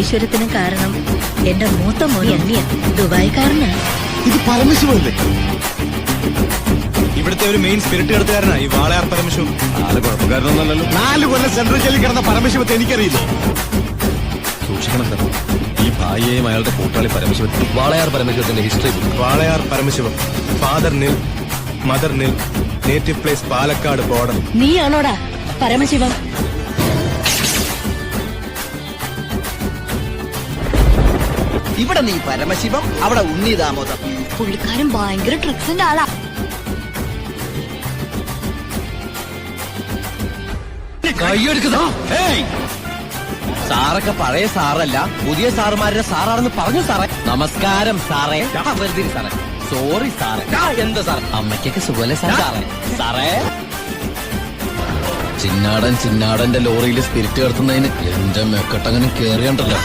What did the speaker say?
ഈശ്വരത്തിന് കാരണം എന്റെ മൂത്ത മോൻ അന്യ ദുബായിക്കാരന്. ഇത് പരമശിവല്ലേ? ഇവിടുത്തെ ഒരു മെയിൻ സ്പിരിറ്റ് കടത്തുകാരനാ ഈ വാളയാർ പരമശിവം. ആള് കുഴപ്പക്കാരനൊന്നല്ലോ. 4 കൊല്ലം സെൻട്രൽ ജയിലിൽ കിടന്ന പരമശിവത്തെ എനിക്കറിയില്ല. സൂക്ഷിക്കണം സാർ, ഈ ഭാര്യയും അയാളുടെ കൂട്ടാളി പരമശിവത്തിൽ. വാളയാർ പരമശിവത്തിന്റെ history. Walayar Paramasivam, father nil, mother nil, native place Palakkad border. നീയാണോടാ പരമശിവം? ഇവിടെ നീ പരമശിവം, അവിടെ ഉണ്ണി ദാമോദർ. പുള്ളിക്കാരൻ ഭയങ്കര ട്രിക്സിന്റെ ആളാ. സാറൊക്കെ പഴയ സാറല്ല, പുതിയ സാറുമാരുടെ സാറാണെന്ന് പറഞ്ഞു സാറേ. നമസ്കാരം സാറേ. സാറേ സോറി സാറേ. എന്താ സാർ, അമ്മയ്ക്കൊക്കെ സുഖല്ലേ സാറേ? സാറേ ചിന്നാടന്റെ ലോറിയിൽ സ്പിരിറ്റ് കടത്തുന്നതിന് എന്റെ മെക്കട്ടങ്ങനെ കേറിയണ്ടല്ലോ.